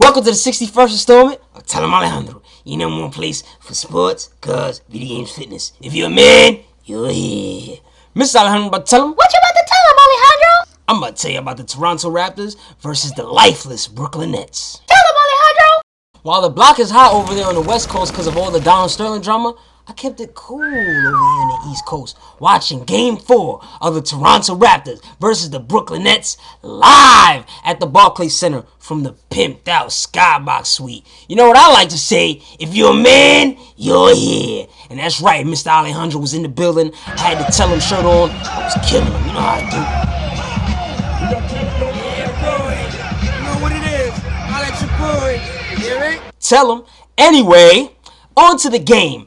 Welcome to the 61st installment of Tell Em Alejandro. You know one place for sports, cars, video games, fitness. If you're a man, you're here. Mr. Alejandro, about to tell him. What you about to tell him, Alejandro? I'm about to tell you about the Toronto Raptors versus the lifeless Brooklyn Nets. Tell him, Alejandro. While the block is hot over there on the West Coast because of all the Donald Sterling drama, I kept it cool over here in the East Coast, watching Game 4 of the Toronto Raptors versus the Brooklyn Nets live at the Barclays Center from the pimped out Skybox Suite. You know what I like to say? If you're a man, you're here. And that's right, Mr. Alejandro was in the building. I had to tell him shirt on. I was killing him. You know how I do. Yeah, boy. You know what it is. I'll let your boy. You hear it? Tell him. Anyway, on to the game.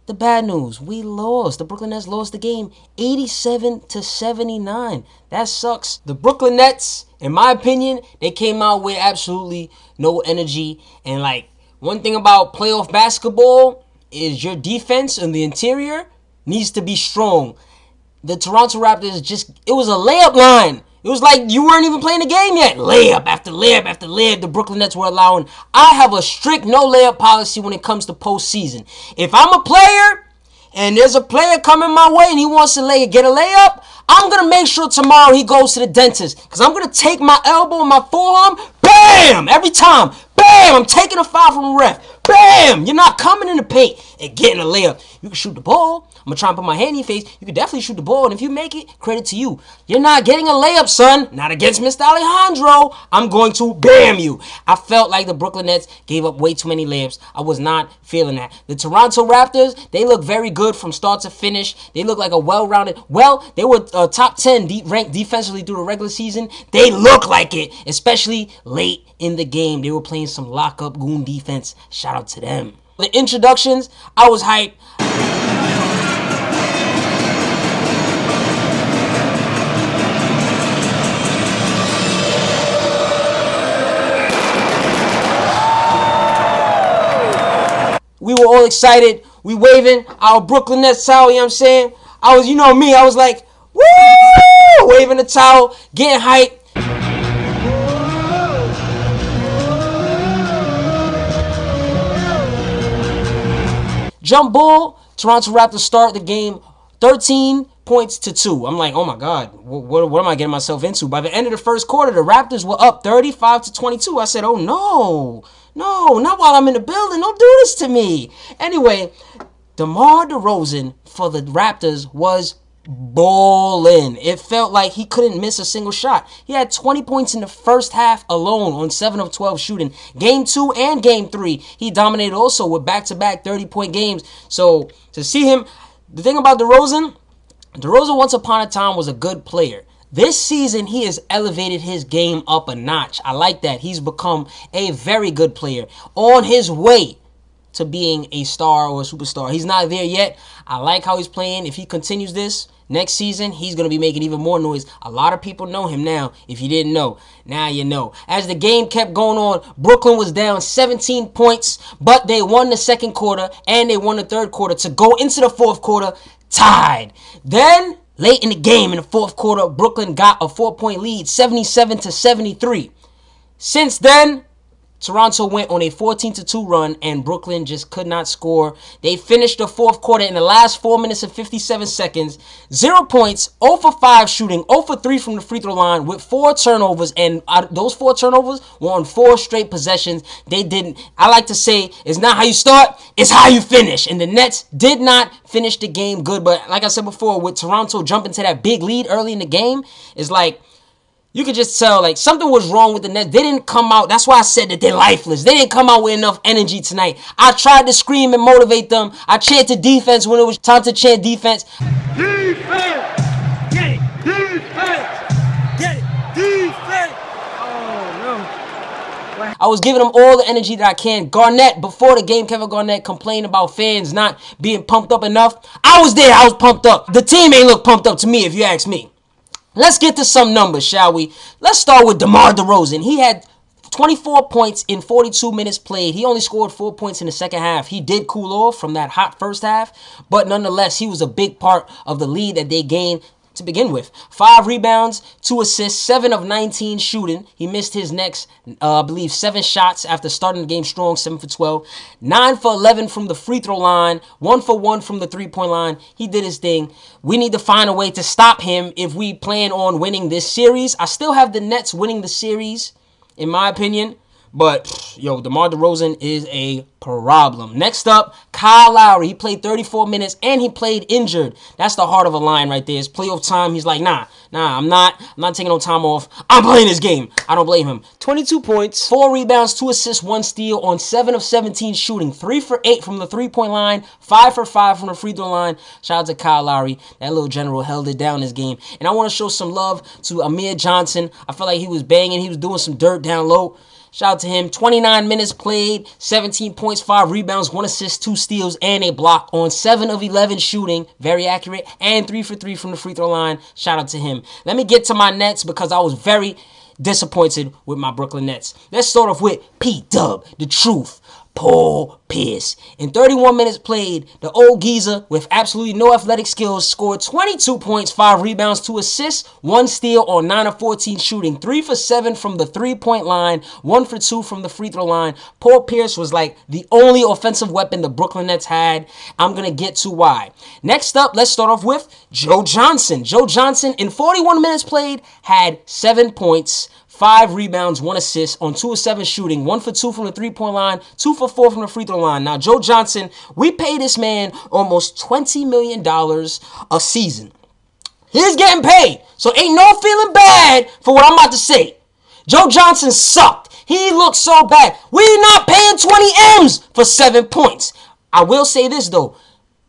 The bad news, we lost. The Brooklyn Nets lost the game 87-79. That sucks. The Brooklyn Nets, in my opinion, they came out with absolutely no energy. And like, one thing about playoff basketball is your defense in the interior needs to be strong. The Toronto Raptors it was a layup line. It was like you weren't even playing the game yet. Layup after layup after layup the Brooklyn Nets were allowing. I have a strict no layup policy when it comes to postseason. If I'm a player and there's a player coming my way and he wants to get a layup, I'm going to make sure tomorrow he goes to the dentist. Because I'm going to take my elbow and my forearm, bam, every time. Bam, I'm taking a foul from the ref. Bam, you're not coming in the paint and getting a layup. You can shoot the ball. I'm going to try and put my hand in your face. You can definitely shoot the ball. And if you make it, credit to you. You're not getting a layup, son. Not against Mr. Alejandro. I'm going to bam you. I felt like the Brooklyn Nets gave up way too many layups. I was not feeling that. The Toronto Raptors, they look very good from start to finish. They look like a well-rounded. Well, they were top 10 ranked defensively through the regular season. They look like it, especially late in the game. They were playing some lock-up goon defense. Shout out to them. The introductions, I was hyped. We were all excited. We waving our Brooklyn Nets towel, you know what I'm saying? You know me, I was like, woo! Waving the towel, getting hyped. Jump ball, Toronto Raptors start the game 13 points to 2. I'm like, oh my God, what am I getting myself into? By the end of the first quarter, the Raptors were up 35-22. I said, oh no, not while I'm in the building. Don't do this to me. Anyway, DeMar DeRozan for the Raptors was ballin'. It felt like he couldn't miss a single shot. He had 20 points in the first half alone on 7 of 12 shooting. Game 2 and Game 3, he dominated also with back-to-back 30-point games. So to see him, the thing about DeRozan once upon a time was a good player. This season, he has elevated his game up a notch. I like that. He's become a very good player on his way to being a star or a superstar. He's not there yet. I like how he's playing. If he continues this next season, he's going to be making even more noise. A lot of people know him now. If you didn't know, now you know. As the game kept going on, Brooklyn was down 17 points, but they won the second quarter and they won the third quarter to go into the fourth quarter tied. Then, late in the game, in the fourth quarter, Brooklyn got a 4-point lead, 77-73. Since then, Toronto went on a 14-2 run, and Brooklyn just could not score. They finished the fourth quarter in the last 4 minutes and 57 seconds. 0 points, 0 for 5 shooting, 0 for 3 from the free throw line with 4 turnovers, and those 4 turnovers were on 4 straight possessions. I like to say, it's not how you start, it's how you finish. And the Nets did not finish the game good, but like I said before, with Toronto jumping to that big lead early in the game, it's like, you could just tell, like, something was wrong with the Nets. They didn't come out. That's why I said that they're lifeless. They didn't come out with enough energy tonight. I tried to scream and motivate them. I chanted defense when it was time to chant defense. Defense! Get it! Defense! Get it! Defense! Oh, no. I was giving them all the energy that I can. Garnett, before the game, Kevin Garnett complained about fans not being pumped up enough. I was there. I was pumped up. The team ain't look pumped up to me, if you ask me. Let's get to some numbers, shall we? Let's start with DeMar DeRozan. He had 24 points in 42 minutes played. He only scored 4 points in the second half. He did cool off from that hot first half, but nonetheless, he was a big part of the lead that they gained to begin with. 5 rebounds, 2 assists, 7 of 19 shooting. He missed his next, I believe, 7 shots after starting the game strong, 7 for 12. 9 for 11 from the free throw line, 1 for 1 from the three-point line. He did his thing. We need to find a way to stop him if we plan on winning this series. I still have the Nets winning the series, in my opinion. But, yo, DeMar DeRozan is a problem. Next up, Kyle Lowry. He played 34 minutes and he played injured. That's the heart of a line right there. It's playoff time. He's like, nah, I'm not taking no time off. I'm playing this game. I don't blame him. 22 points, 4 rebounds, 2 assists, 1 steal on 7 of 17 shooting. 3 for 8 from the three-point line, 5 for 5 from the free throw line. Shout out to Kyle Lowry. That little general held it down this game. And I want to show some love to Amir Johnson. I felt like he was banging. He was doing some dirt down low. Shout out to him. 29 minutes played, 17 points, 5 rebounds, 1 assist, 2 steals, and a block on 7 of 11 shooting. Very accurate. And 3 for 3 from the free throw line. Shout out to him. Let me get to my Nets because I was very disappointed with my Brooklyn Nets. Let's start off with P-Dub, the truth. Paul Pierce. In 31 minutes played, the old geezer with absolutely no athletic skills scored 22 points, 5 rebounds, 2 assists, 1 steal on 9 of 14 shooting, 3 for 7 from the three-point line, 1 for 2 from the free throw line. Paul Pierce was like the only offensive weapon the Brooklyn Nets had. I'm going to get to why. Next up, let's start off with Joe Johnson. Joe Johnson, in 41 minutes played, had 7 points, 5 rebounds, 1 assist on 2 of 7 shooting, 1 for 2 from the three-point line, 2 for 4 from the free throw line. Now, Joe Johnson, we pay this man almost $20 million a season. He's getting paid, so ain't no feeling bad for what I'm about to say. Joe Johnson sucked. He looked so bad. We're not paying 20 M's for 7 points. I will say this, though.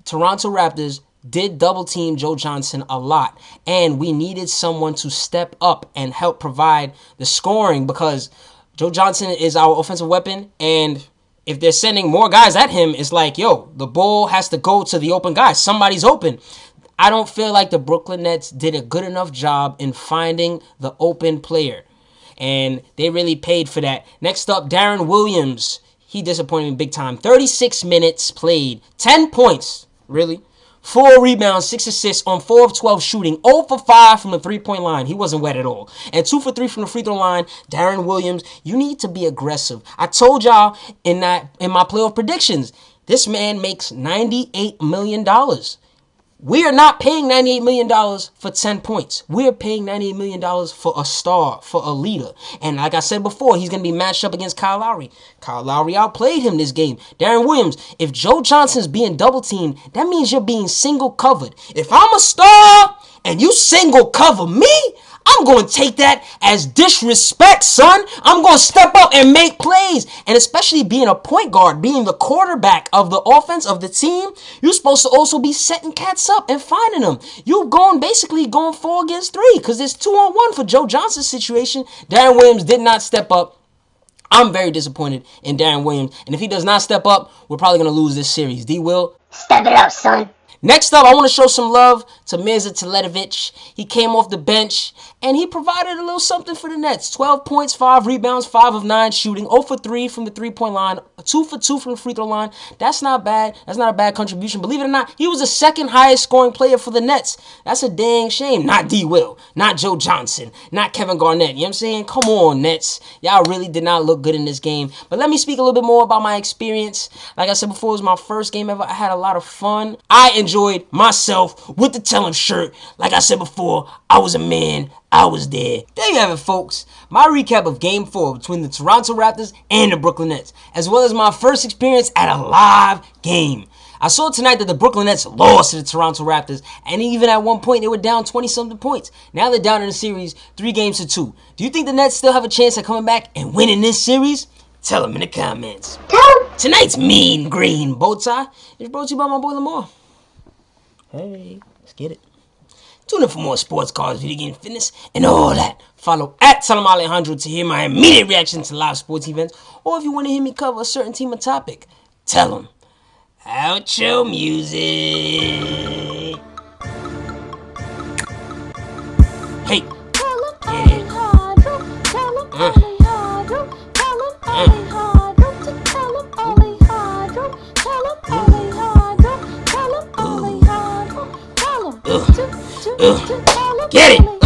Toronto Raptors did double team Joe Johnson a lot, and we needed someone to step up and help provide the scoring because Joe Johnson is our offensive weapon, and if they're sending more guys at him, it's like, yo, the ball has to go to the open guy. Somebody's open. I don't feel like the Brooklyn Nets did a good enough job in finding the open player, and they really paid for that. Next up, Deron Williams. He disappointed me big time. 36 minutes played, 10 points, really. 4 rebounds, 6 assists on 4 of 12 shooting, 0 for 5 from the three-point line. He wasn't wet at all. And 2 for 3 from the free throw line. Deron Williams, you need to be aggressive. I told y'all in my playoff predictions, this man makes $98 million. We are not paying $98 million for 10 points. We're paying $98 million for a star, for a leader. And like I said before, he's going to be matched up against Kyle Lowry. Kyle Lowry outplayed him this game. Deron Williams, if Joe Johnson's being double teamed, that means you're being single covered. If I'm a star and you single cover me, I'm going to take that as disrespect, son. I'm going to step up and make plays. And especially being a point guard, being the quarterback of the offense of the team, you're supposed to also be setting cats up and finding them. You're basically going 4 against 3 because it's 2-on-1 for Joe Johnson's situation. Deron Williams did not step up. I'm very disappointed in Deron Williams. And if he does not step up, we're probably going to lose this series. D. Will, Step it up, son. Next up, I want to show some love to Mirza Teletovic. He came off the bench, and he provided a little something for the Nets. 12 points, 5 rebounds, 5 of 9 shooting, 0 for 3 from the three-point line, 2 for 2 from the free throw line. That's not bad. That's not a bad contribution. Believe it or not, he was the second highest scoring player for the Nets. That's a dang shame. Not D. Will, not Joe Johnson, not Kevin Garnett. You know what I'm saying? Come on, Nets. Y'all really did not look good in this game. But let me speak a little bit more about my experience. Like I said before, it was my first game ever. I had a lot of fun. I enjoyed myself with the Tell 'em shirt. Like I said before, I was a man. I was there. There you have it, folks. My recap of Game 4 between the Toronto Raptors and the Brooklyn Nets, as well as my first experience at a live game. I saw tonight that the Brooklyn Nets lost to the Toronto Raptors, and even at one point they were down 20-something points. Now they're down in the series 3-2. Do you think the Nets still have a chance at coming back and winning this series? Tell them in the comments. Tonight's mean green bow tie is brought to you by my boy Lamar. Hey, let's get it. Tune in for more sports, cars, video game, fitness, and all that. Follow at Em Alejandro to hear my immediate reaction to live sports events, or if you want to hear me cover a certain team or topic, tell them. Outro music. Hey. Yeah. Get it.